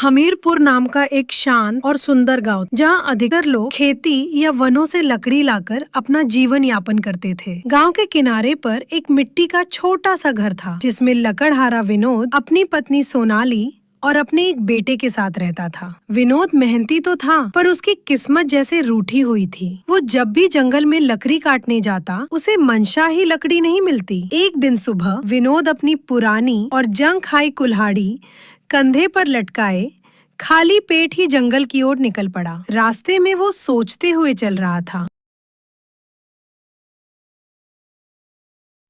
हमीरपुर नाम का एक शांत और सुंदर गांव, जहां अधिकतर लोग खेती या वनों से लकड़ी लाकर अपना जीवन यापन करते थे। गांव के किनारे पर एक मिट्टी का छोटा सा घर था, जिसमें लकड़हारा विनोद अपनी पत्नी सोनाली और अपने एक बेटे के साथ रहता था। विनोद मेहनती तो था, पर उसकी किस्मत जैसे रूठी हुई थी। वो जब भी जंगल में लकड़ी काटने जाता, उसे मनशा ही लकड़ी नहीं मिलती। एक दिन सुबह विनोद अपनी पुरानी और जंग खाई कुल्हाड़ी कंधे पर लटकाए खाली पेट ही जंगल की ओर निकल पड़ा। रास्ते में वो सोचते हुए चल रहा था।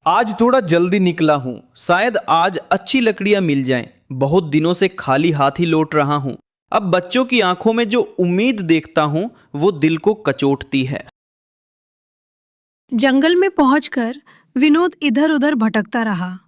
आज थोड़ा जल्दी निकला हूँ, शायद आज अच्छी लकड़ियाँ मिल जाएं। बहुत दिनों से खाली हाथ ही लौट रहा हूँ। अब बच्चों की आंखों में जो उम्मीद देखता हूँ वो दिल को कचोटती है। जंगल में पहुंचकर विनोद इधर उधर भटकता रहा।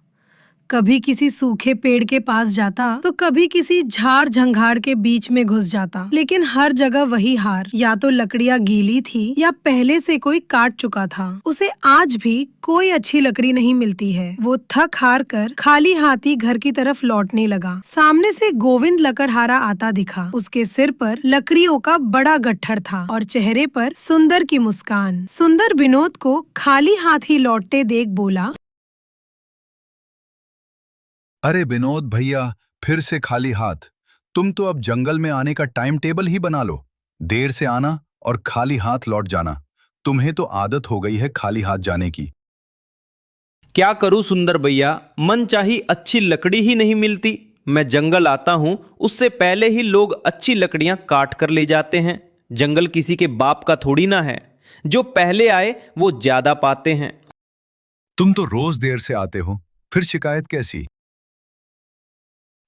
कभी किसी सूखे पेड़ के पास जाता तो कभी किसी झाड़ झंखाड़ के बीच में घुस जाता, लेकिन हर जगह वही हार। या तो लकड़ियां गीली थी या पहले से कोई काट चुका था। उसे आज भी कोई अच्छी लकड़ी नहीं मिलती है। वो थक हार कर खाली हाथी घर की तरफ लौटने लगा। सामने से गोविंद लकड़हारा आता दिखा। उसके सिर पर लकड़ियों का बड़ा गट्ठर था और चेहरे पर सुंदर की मुस्कान। सुंदर विनोद को खाली हाथ ही लौटते देख बोला, अरे विनोद भैया, फिर से खाली हाथ। तुम तो अब जंगल में आने का टाइम टेबल ही बना लो। देर से आना और खाली हाथ लौट जाना। तुम्हें तो आदत हो गई है खाली हाथ जाने की। क्या करूँ सुंदर भैया, मन चाही अच्छी लकड़ी ही नहीं मिलती। मैं जंगल आता हूँ उससे पहले ही लोग अच्छी लकड़ियाँ काट कर ले जाते हैं। जंगल किसी के बाप का थोड़ी ना है। जो पहले आए वो ज्यादा पाते हैं। तुम तो रोज देर से आते हो, फिर शिकायत कैसी?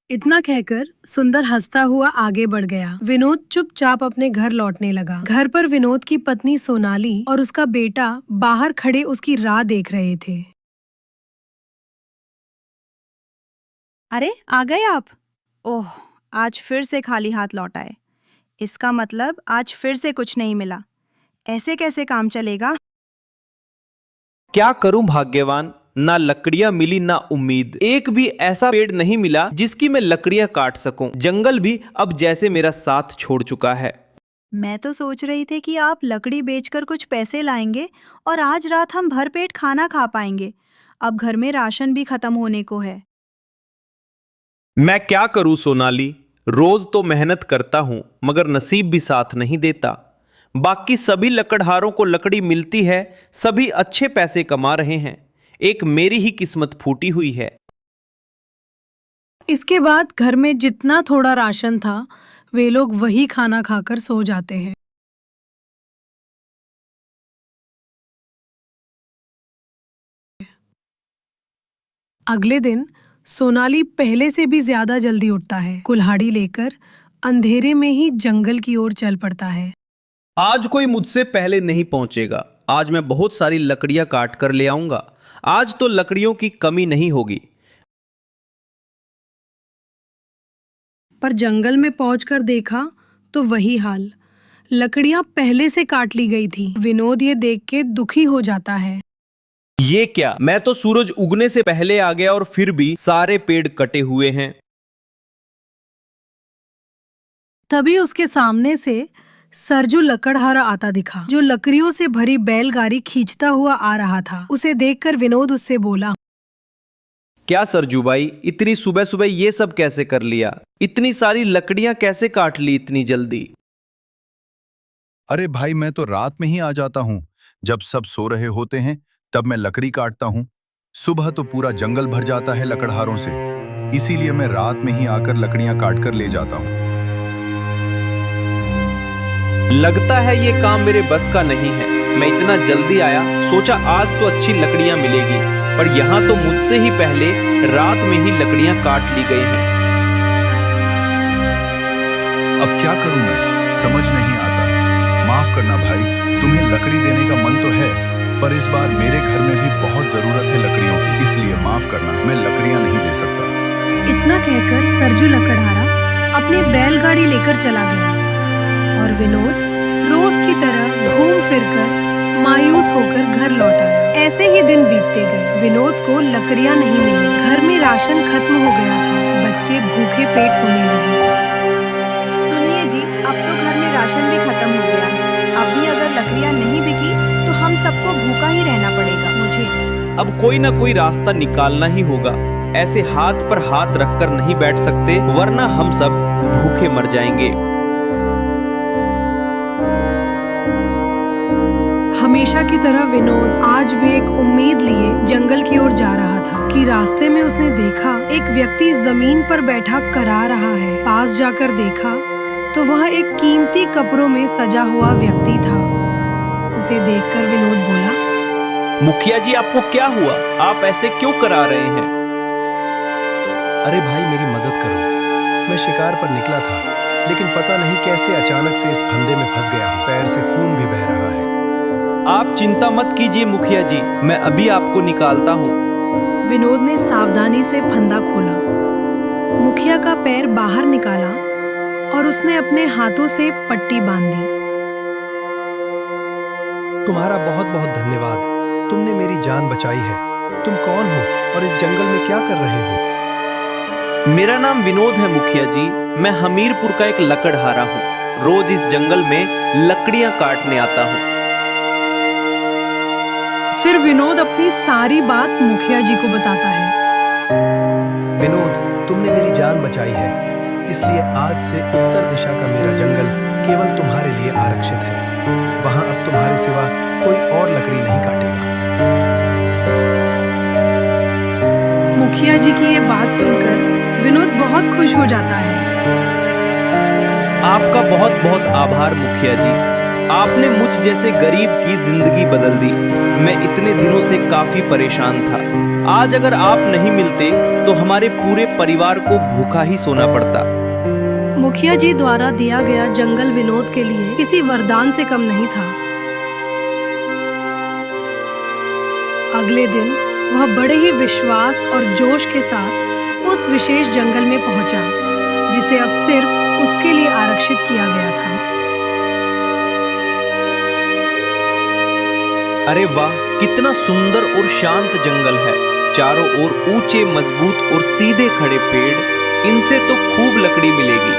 इतना कहकर सुंदर हंसता हुआ आगे बढ़ गया। विनोद चुपचाप अपने घर लौटने लगा। घर पर विनोद की पत्नी सोनाली और उसका बेटा बाहर खड़े उसकी राह देख रहे थे। अरे आ गए आप? ओह, आज फिर से खाली हाथ लौट आए। इसका मतलब आज फिर से कुछ नहीं मिला। ऐसे कैसे काम चलेगा? क्या करूं भाग्यवान, ना लकड़ियां मिली ना उम्मीद। एक भी ऐसा पेड़ नहीं मिला जिसकी मैं लकड़ियां काट सकूं। जंगल भी अब जैसे मेरा साथ छोड़ चुका है। मैं तो सोच रही थी कि आप लकड़ी बेचकर कुछ पैसे लाएंगे और आज रात हम भरपेट खाना खा पाएंगे। अब घर में राशन भी खत्म होने को है। मैं क्या करूं सोनाली, रोज तो मेहनत करता हूं मगर नसीब भी साथ नहीं देता। बाकी सभी लकड़हारों को लकड़ी मिलती है, सभी अच्छे पैसे कमा रहे हैं। एक मेरी ही किस्मत फूटी हुई है। इसके बाद घर में जितना थोड़ा राशन था, वे लोग वही खाना खाकर सो जाते हैं। अगले दिन सोनाली पहले से भी ज्यादा जल्दी उठता है। कुल्हाड़ी लेकर अंधेरे में ही जंगल की ओर चल पड़ता है। आज कोई मुझसे पहले नहीं पहुंचेगा। आज मैं बहुत सारी लकड़ियां काट कर ले आऊंगा। आज तो लकड़ियों की कमी नहीं होगी। पर जंगल में पहुंचकर देखा तो वही हाल। लकड़ियां पहले से काट ली गई थी। विनोद ये देख के दुखी हो जाता है। ये क्या, मैं तो सूरज उगने से पहले आ गया और फिर भी सारे पेड़ कटे हुए हैं। तभी उसके सामने से सरजू लकड़हारा आता दिखा, जो लकड़ियों से भरी बैलगाड़ी खींचता हुआ आ रहा था। उसे देखकर विनोद उससे बोला, क्या सरजू भाई, इतनी सुबह सुबह ये सब कैसे कर लिया? इतनी सारी लकड़ियां कैसे काट ली इतनी जल्दी? अरे भाई, मैं तो रात में ही आ जाता हूँ। जब सब सो रहे होते हैं तब मैं लकड़ी काटता हूँ। सुबह तो पूरा जंगल भर जाता है लकड़हारों से, इसीलिए मैं रात में ही आकर लकड़ियां काट कर ले जाता हूँ। लगता है ये काम मेरे बस का नहीं है। मैं इतना जल्दी आया, सोचा आज तो अच्छी लकड़ियां मिलेगी, पर यहाँ तो मुझसे ही पहले रात में ही लकड़ियां काट ली गई हैं। अब क्या करूं मैं, समझ नहीं आता। माफ करना भाई, तुम्हें लकड़ी देने का मन तो है, पर इस बार मेरे घर में भी बहुत जरूरत है लकड़ियों की, इसलिए माफ करना, मैं लकड़ियां नहीं दे सकता। इतना कहकर सरजू लकड़हारा अपनी बैलगाड़ी लेकर चला गया और विनोद रोज की तरह घूम फिरकर मायूस होकर घर लौट आया। ऐसे ही दिन बीतते गए। विनोद को लकड़ियां नहीं मिली। घर में राशन खत्म हो गया था। बच्चे भूखे पेट सोने लगे। अब कोई ना कोई रास्ता निकालना ही होगा। ऐसे हाथ पर हाथ रखकर नहीं बैठ सकते, वरना हम सब भूखे मर जाएंगे। हमेशा की तरह विनोद आज भी एक उम्मीद लिए जंगल की ओर जा रहा था कि रास्ते में उसने देखा एक व्यक्ति जमीन पर बैठा करा रहा है। पास जाकर देखा तो वह एक कीमती कपड़ों में सजा हुआ व्यक्ति था। उसे देखकर विनोद बोला, मुखिया जी, आपको क्या हुआ? आप ऐसे क्यों करा रहे हैं? अरे भाई, मेरी मदद करो। मैं शिकार पर निकला था, लेकिन पता नहीं कैसे अचानक से इस फंदे में फंस गया हूँ। पैर से खून भी बह रहा है। आप चिंता मत कीजिए मुखिया जी, मैं अभी आपको निकालता हूँ। विनोद ने सावधानी से फंदा खोला, मुखिया का पैर बाहर निकाला और उसने अपने हाथों से पट्टी बांधी। तुम्हारा बहुत बहुत धन्यवाद। तुमने मेरी जान बचाई है। तुम कौन हो और इस जंगल में क्या कर रहे हो? मेरा नाम विनोद है मुखिया जी। मैं हमीरपुर का एक लकड़हारा हूँ। रोज इस जंगल में लकड़ियाँ काटने आता हूँ। फिर विनोद अपनी सारी बात मुखिया जी को बताता है। विनोद, तुमने मेरी जान बचाई है, इसलिए आज से उत्तर दिशा का मेरा जंगल केवल तुम्हारे लिए आरक्षित है। वहां अब तुम्हारे सिवा कोई और लकड़ी नहीं काटेगा। मुखिया जी की ये बात सुनकर विनोद बहुत खुश हो जाता है। आपका बहुत बहुत आभार मुखिया जी। आपने मुझ जैसे गरीब की जिंदगी बदल दी। मैं इतने दिनों से काफी परेशान था। आज अगर आप नहीं मिलते तो हमारे पूरे परिवार को भूखा ही सोना पड़ता। मुखिया जी द्वारा दिया गया जंगल विनोद के लिए किसी वरदान से कम नहीं था। अगले दिन वह बड़े ही विश्वास और जोश के साथ उस विशेष जंगल में पहुंचा, जिसे अब सिर्फ उसके लिए आरक्षित किया गया था। अरे वाह, कितना सुंदर और शांत जंगल है। चारों ओर ऊंचे, मजबूत और सीधे खड़े पेड़। इनसे तो खूब लकड़ी मिलेगी।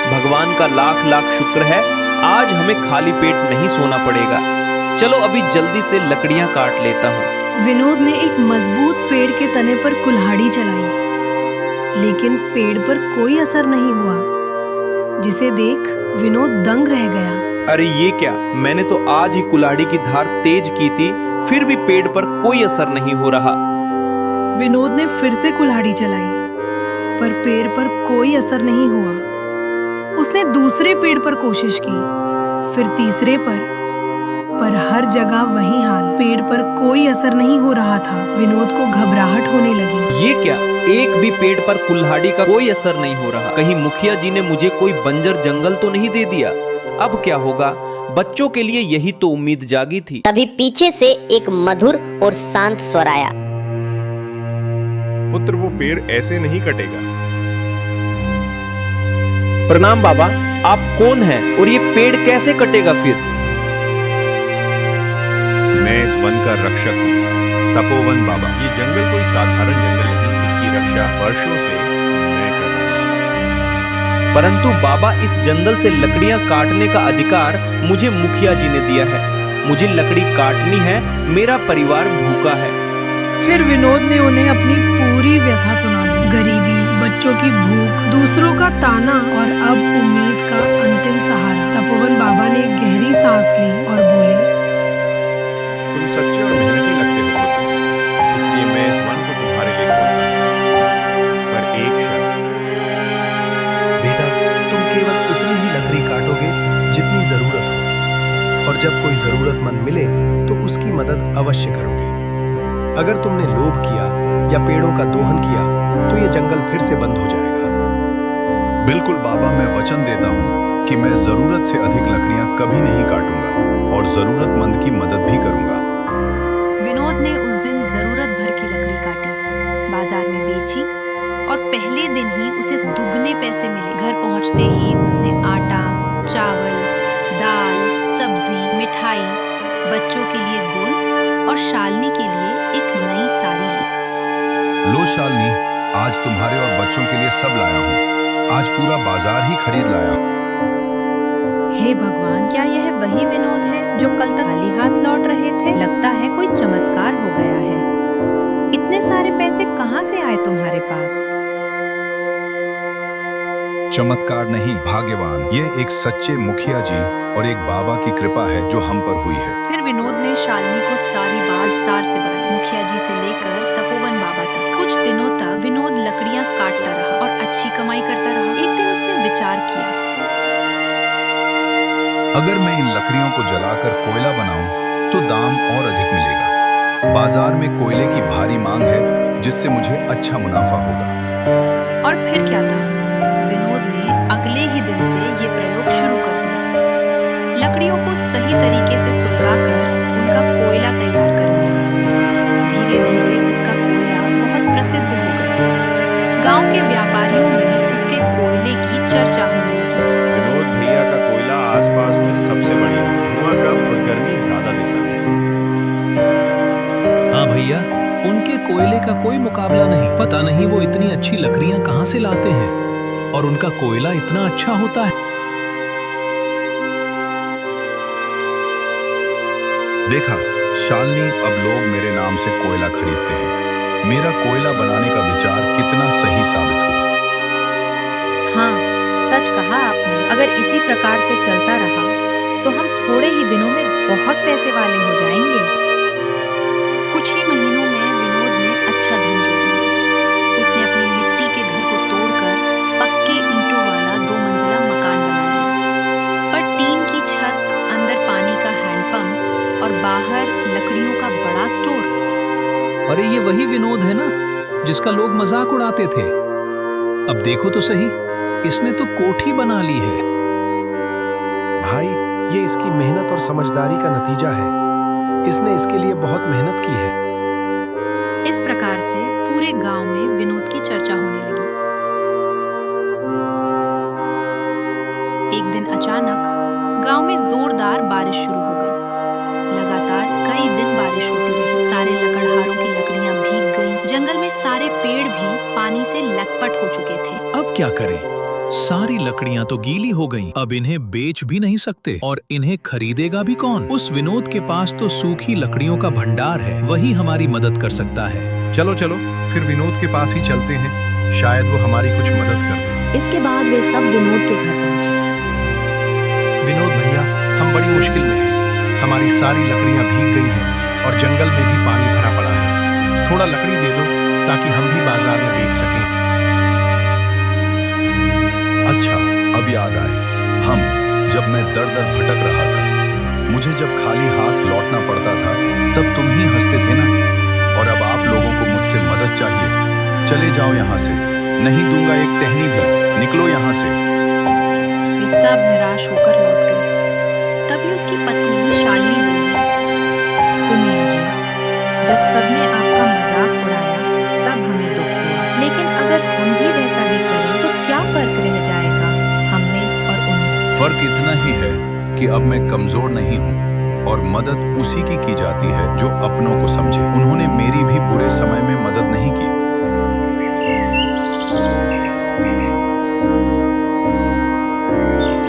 भगवान का लाख लाख शुक्र है, आज हमें खाली पेट नहीं सोना पड़ेगा। चलो अभी जल्दी से लकड़ियां काट लेता हूँ। विनोद ने एक मजबूत पेड़ के तने पर कुल्हाड़ी चलाई, लेकिन पेड़ पर कोई असर नहीं हुआ, जिसे देख विनोद दंग रह गया। अरे ये क्या, मैंने तो आज ही कुल्हाड़ी की धार तेज की थी, फिर भी पेड़ पर कोई असर नहीं हो रहा। विनोद ने फिर से कुल्हाड़ी चलाई, पर पेड़ पर कोई असर नहीं हुआ। उसने दूसरे पेड़ पर कोशिश की, फिर तीसरे पर हर जगह वही हाल। पेड़ पर कोई असर नहीं हो रहा था। विनोद को घबराहट होने लगी। ये क्या, एक भी पेड़ पर कुल्हाड़ी का कोई असर नहीं हो रहा। कहीं मुखिया जी ने मुझे कोई बंजर जंगल तो नहीं दे दिया। अब क्या होगा? बच्चों के लिए यही तो उम्मीद जागी थी। तभी पीछे से एक मधुर और शांत स्वर आया। पुत्र, वो पेड़ ऐसे नहीं कटेगा। प्रणाम बाबा, आप कौन हैं और ये पेड़ कैसे कटेगा फिर? मैं इस वन का रक्षक हूँ, तपोवन बाबा। ये जंगल कोई साधारण जंगल नहीं, इसकी रक्षा वर्षों से मैं कर रहा हूँ। परंतु बाबा, इस जंगल से लकड़ियां काटने का अधिकार मुझे मुखिया जी ने दिया है। मुझे लकड़ी काटनी है, मेरा परिवार भूखा है। फिर विनोद ने उन्हें अपनी पूरी व्यथा सुना दी। गरीबी, बच्चों की भूख, दूसरों का ताना और अब उम्मीद का अंतिम सहारा। तपोवन बाबा ने एक गहरी सांस ली और बोले, तुम सच्चे और मेहनती लगते हो पुत्र, इसलिए मैं इस वन को तुम्हारे लिए खोलता हूँ। पर एक शर्त। बेटा, तुम केवल उतनी ही लकड़ी काटोगे जितनी जरूरत हो, और जब कोई जरूरतमंद मिले तो उसकी मदद अवश्य करोगे। अगर तुमने लोभ किया या पेड़ों का दोहन किया तो ये जंगल फिर से बंद हो जाएगा। बिल्कुल बाबा, मैं वचन देता हूँ कि मैं जरूरत से अधिक लकड़ियाँ कभी नहीं काटूंगा और जरूरतमंद की मदद भी करूंगा। विनोद ने उस दिन जरूरत भर की लकड़ी काटी, बाजार में बेची और पहले दिन ही उसे दुगने पैसे मिले। घर पहुंचते ही उसने आटा, चावल, दाल, सब्जी, मिठाई, बच्चों के लिए गुड़ और शालिनी के लिए एक नई साड़ी ली। लो शालिनी, आज तुम्हारे और बच्चों के लिए सब लाया हूँ। आज पूरा बाजार ही खरीद लाया हूँ। हे भगवान, क्या यह वही विनोद है जो कल तक खाली हाथ लौट रहे थे? लगता है कोई चमत्कार हो गया है। इतने सारे पैसे कहाँ से आए तुम्हारे पास? चमत्कार नहीं, भाग्यवान। ये एक सच्चे मुखिया जी और एक बाबा की कृपा है जो हम पर हुई है। फिर विनोद ने शालिनी को सारी बात विस्तार से बताई, मुखिया जी से लेकर तपोवन बाबा तक। कुछ दिनों तक विनोद लकड़ियां काटता रहा और अच्छी कमाई करता रहा। एक दिन उसने विचार किया, अगर मैं इन लकड़ियों को जलाकर कोयला बनाऊं तो दाम और अधिक मिलेगा। बाजार में कोयले की भारी मांग है जिससे मुझे अच्छा मुनाफा होगा। और फिर क्या था, विनोद ने अगले ही दिन से ये प्रयोग शुरू कर दिया। लकड़ियों को सही तरीके से सुलगाकर उनका कोयला तैयार करने लगा। धीरे धीरे उसका कोयला बहुत प्रसिद्ध हो गया। गांव के व्यापारियों में उसके कोयले की चर्चा होने लगी। विनोद भैया का कोयला आसपास में सबसे बढ़िया, धुआं कम और गर्मी ज्यादा देता है। हाँ भैया, उनके कोयले का कोई मुकाबला नहीं। पता नहीं वो इतनी अच्छी लकड़ियां कहाँ से लाते हैं और उनका कोयला इतना अच्छा होता है। देखा शालिनी, अब लोग मेरे नाम से कोयला खरीदते हैं। मेरा कोयला बनाने का विचार कितना सही साबित हुआ। हाँ, सच कहा आपने। अगर इसी प्रकार से चलता रहा तो हम थोड़े ही दिनों में बहुत पैसे वाले हो जाएंगे। कुछ ही महीनों में विनोद ने अच्छा धन जोड़ लिया। उसने अपनी मिट्टी के घर को तोड़कर पक्के ईंटों वाला 2 मंजिला मकान बना लिया। पर टीन की छत, अंदर पानी का हैंडपंप और बाहर लकड़ियों का बड़ा स्टोर। अरे ये वही विनोद है ना जिसका लोग मजाक उड़ाते थे। अब देखो तो सही, इसने तो कोठी बना ली है। भाई, ये इसकी मेहनत और समझदारी का नतीजा है। इसने इसके लिए बहुत मेहनत की है। इस प्रकार से पूरे गांव में विनोद की चर्चा होने लगी। एक दिन अचानक गांव में जोरदार बारिश शुरू हो गई। लगातार कई दिन बारिश होती रही। सारे लकड़हारों की लकड़ियां भीग गईं। जंगल में सारे पेड़ भी पानी से लटपट हो चुके थे। अब क्या करें? सारी लकड़ियां तो गीली हो गईं। अब इन्हें बेच भी नहीं सकते और इन्हें खरीदेगा भी कौन? उस विनोद के पास तो सूखी लकड़ियों का भंडार है, वही हमारी मदद कर सकता है। चलो चलो, फिर विनोद के पास ही चलते हैं, शायद वो हमारी कुछ मदद कर दे। इसके बाद वे सब विनोद के घर पहुंचे। विनोद भैया, हम बड़ी मुश्किल में हैं। हमारी सारी लकड़ियां भीग गई हैं और जंगल में भी पानी भरा पड़ा है। थोड़ा लकड़ी दे दो ताकि हम भी बाजार में बेच सकें। अच्छा, अब याद आए, जब मैं दर दर भटक रहा था, मुझे जब खाली हाथ लौटना पड़ता था, तब तुम ही हंसते थे ना। और अब आप लोगों को मुझसे मदद चाहिए। चले जाओ यहाँ से, नहीं दूंगा एक टहनी भी। निकलो यहाँ से। वे सब निराश होकर लौट गए। तभी उसकी पत्नी शालिनी बोली, सुनिए जी, जब सबने आपका मजाक उड़ाया तब हमें दुख हुआ, लेकिन अगर हम भी वैसा ही करें तो क्या फर्क रह जाएगा हम में और उनमें? फर्क इतना ही है कि अब मैं कमजोर नहीं हूँ और मदद उसी की जाती है जो अपनों को समझे। उन्होंने मेरी भी बुरे समय में मदद नहीं की।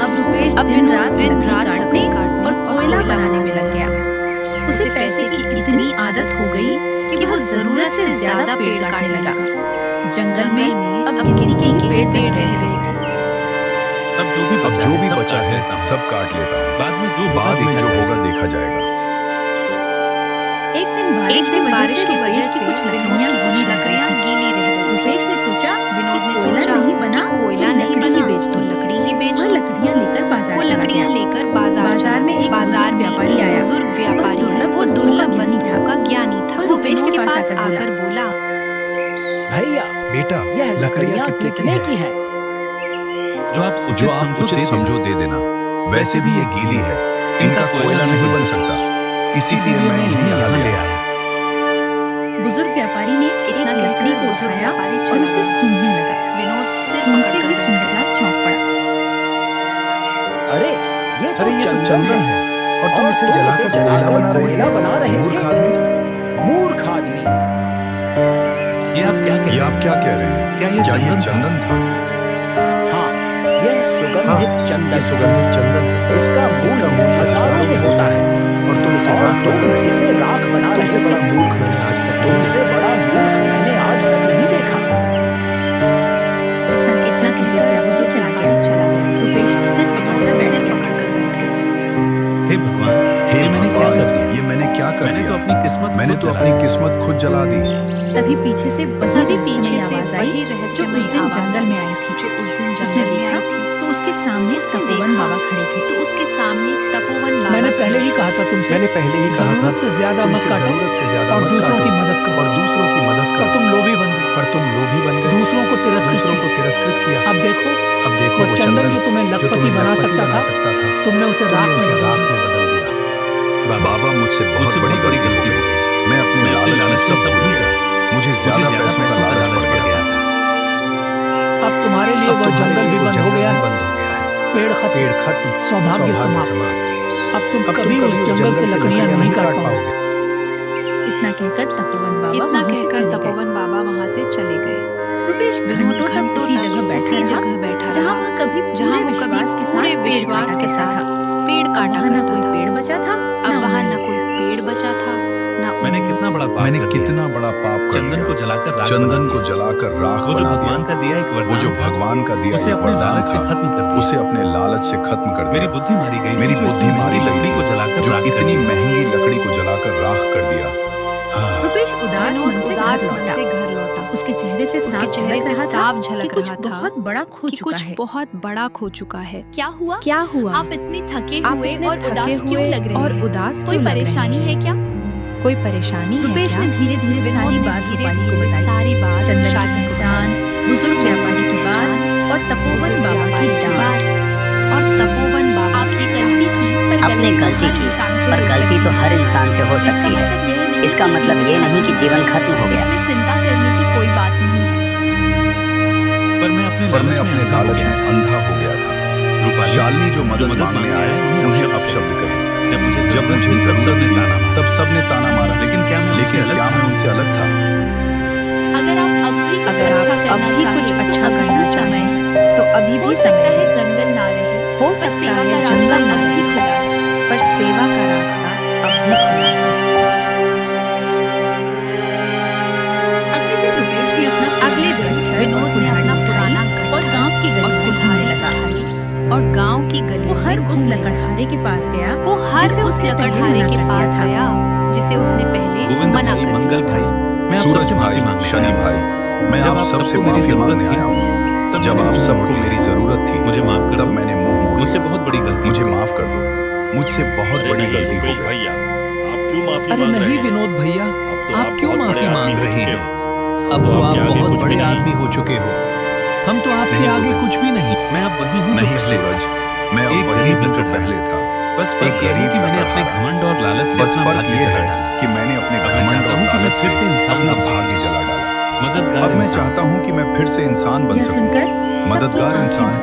अब रुपेश दिन रात लकड़ी काटने और कोयला बनाने में लग गया। उसे पैसे की इतनी आदत हो गई कि वो जरूरत से ज्यादा पेड़ काटने लगा। जंगल में अब गिनती के पेड़ रह गए थे। अब जो भी बचा है सब काट लेता हूँ। बाद में जो होगा देखा जाएगा। एक दिन बारिश की वजह से कुछ लकड़ियां गीली रह गई। रुपेश ने सोचा विनोद ने कोयला सोचा नहीं बना, कि कोयला नहीं लकड़ी ही बना बेच तो दो। लकड़ी ही बेच वह दो। लकड़ियां लेकर बाजार वो चला लकड़ियां गया। लेकर बाजार में एक बुजुर्ग व्यापारी आया। वो दुर्लभ वस्तुओं का ज्ञानी था। वो विनोद के पास आकर बोला, भैया बेटा, यह लकड़ियां कितने की है? जो आप उचित समझो दे देना। वैसे भी ये गीली है, इनका कोयला नहीं बन सकता, इसीलिए मैं इन्हें यहाँ ले आया। बुजुर्ग व्यापारी ने एक इतना लकड़ी कहकर को बुजुर्ग उठाया व्यापारी और चला उसे गया। सूंघने लगा। विनोद सिर सूंघते पकड़कर ही बैठ सुंदरलाल चौंक पड़ा। अरे ये तो चंदन है और तुम इसे जलाकर कोयला बना रहे थे। मूर्ख आदमी। ये आप क्या कह रहे हैं? क्या ये चंदन था? हाँ, यह सुगंधित चंदन है। इसका मूल्य हजारों में होता है और तुम इसे राख बना रहे हो। इसे राख बना रहे तुमसे बड़ा मूर्ख मैंने आज तक नहीं तुमसे बड़ा मूर्ख किस्मत मैंने खुद तो जला अपनी दी। किस्मत खुद जला दी। तभी पीछे से तभी पीछे से आवाज आई वही जो रहस्यमयी उस दिन आवाज जंगल में आई आई थी। जो उस दिन उसने जंगल में देखा आई थी। तो उसके सामने उसने तपोवन देखा बाबा खड़े थे। तो उसके सामने तपोवन बाबा मैंने खड़े पहले ही थे। कहा था तुमसे, मैंने पहले ही कहा था जरूरत से ज्यादा मत तुमसे काटो जरूरत से ज्यादा और मत दूसरों काटो की मदद करो। और दूसरों की मदद पर करो। तुम लोभी बन गए, पर तुम लोभी बन गए, दूसरों को दूसरों को तिरस्कृत तिरस्कृत किया। किया। अब देखो वो वो चंदन जो तुम्हें जो लखपति तुम्हें बना लखपति सकता बना था, सकता था, तुमने उसे राख तुमने में उसे बदल राख दिया। में बदल दिया। बाबा मुझसे बहुत मुझसे बड़ी गलती हो गई। मैं अपने लालच में सब भूल गया। मुझे ज्यादा पैसों का लालच पड़ गया था। अब तुम्हारे लिए अब वो तुम्हारे जंगल भी लिए वो बंद हो जंगल गया भी है, बंद हो गया है। पेड़ पेड़ खत्म, खत्म, सौभाग्य समाप्त। अब तुम कभी उस जंगल से लकड़ियां नहीं काट पाओगे। इतना कहकर तपोवन बाबा इतना वहां से कहकर चले गए। तपोवन बाबा वहां से चले गए। रुपेश विनोद घंटों तक उसी जगह बैठा जहाँ रहा, वो कभी जहाँ पूरे वो कभी विश्वास के पूरे साथ पेड़ विश्वास काटा के करता साथ था। पेड़ अब काटा वहाँ न करता कोई था। पेड़ बचा था, अब वहाँ उम्मीद। न कोई पेड़ बचा था न मैंने उम्मीद। कितना बड़ा पाप मैंने कर दिया। कितना बड़ा पाप कर चंदन दिया। को जलाकर राख चंदन बना को दिया। जलाकर राख वो जो बना भगवान दिया। का दिया एक वरदान वो जो था, भगवान का दिया उसे एक अपने वरदान लालच से था, खत्म कर दिया। उसे अपने लालच से खत्म कर मेरी दिया। बुद्धि मारी गई थी, मेरी जो बुद्धि इतनी मारी महंगी गई लकड़ी को थी, जलाकर जो राख कर इतनी दिया। महंगी लकड़ी को जलाकर राख कर दिया। हाँ। रुपेश उदास विनोद मन से उदास घर मन लौटा। से घर लौटा। उसके चेहरे से उसके चेहरे से साफ झलक कुछ रहा था बहुत बड़ा खो कि चुका कुछ है। बहुत बड़ा खो चुका है। क्या हुआ? क्या हुआ? आप इतने थके आप हुए इतने और थके उदास हुए क्यों लग रहे और हैं? उदास कोई क्यों लग रहे परेशानी हैं? है क्या? कोई परेशानी है रुपेश क्या? ने धीरे धीरे विनोद सारी ने बात धीरे रूपाली को धीरे बताई। सारी बात चंदन की शादी को पहचान, बताई। बुजुर्ग चंदन व्यापारी की की बात पहचान, और तपोवन बुजुर्ग बाबा की व्यापारी की डांट। बात और तपोवन बाबा आपने गलती की, पर आपने गलती की, पर गलती तो हर इंसान से हो सकती है। इसका मतलब ये नहीं कि जीवन खत्म हो गया। इसमें चिंता करने की कोई बात नहीं है। पर मैं अपने लालच में अंधा हो गया था। रूपाली, शालिनी जो मदद मांगने आए उन्हें अपशब्द कहे। जब मुझे जरूरत थी तब सबने ताना मारा। लेकिन क्या मैं उनसे अलग था? अगर आप अब भी कुछ अगर अच्छा आप अब करना भी चाहें, कुछ तो अच्छा अभी करना भी समय चाहें, है। तो अभी हो भी सकता समय है है। जंगल ना रहे, हो पर सकता सेवा है का जंगल रास्ता ना अब भी रहे, खुला है। पर सेवा का रास्ता अब भी खुला है। अगले दिन अगले दिन रुपेश ने अपना विनोद ने अपना पुराना और गट्ठर गांव की और गली में कुल्हाड़ी घूमने लगा। उठाई और गांव की गली वो हर में उस घूमने लगा। लकड़हारे के पास गया वो हर जिसे उस उसने पहले लकड़हारे मना के कर पास दिया था। गया जिसे उसने पहले गोविंद मना भाई, कर मंगल दिया। भाई, मैं आप सूरज सबसे भाई, माफी मांगने शनि आया हूं। भाई, मैं जब आप आप सबसे सबको मेरी माफी जरूरत मांगने थी, आया हूँ। तब जब मैंने आप मुंह सबको मोड़ मेरी लिया। जरूरत थी मुझे माफ कर तब दो। मैंने मुंह मोड़ मुझसे लिया। बहुत बड़ी गलती मुझे हो गई। माफ कर दो। मुझसे बहुत बड़ी गलती हो गई। आप क्यों माफी अरे मांग रहे नहीं हैं? विनोद भैया, अब तो आप क्यों बहुत माफी बड़े मांग आदमी हो रहे चुके हैं? हो। अब तो आप आपके आगे बहुत कुछ भी बड़े नहीं। आदमी हो चुके हो। हम तो आपके नहीं आगे होगा। कुछ भी नहीं। मैं अब वही हूँ जो नहीं पहले था। सूरज, मैं एक अब वही गरीब हूँ जो लकड़हारा। पहले था। बस एक फर्क ये है गरीब कि मैंने अपने लकड़हारा। घमंड और लालच से बस अपना फर्क भाग्य ये जला है डाला। कि मैंने अपने अब मैं घमंड चाहता और हूं कि मैं लालच फिर से से इंसान अपना बन सकूं। भाग्य जला डाला। मददगार अब मैं इंसान। चाहता हूँ कि मैं फिर से इंसान बन यह सकूं। सुनकर मददगार सबकी इंसान। आंखें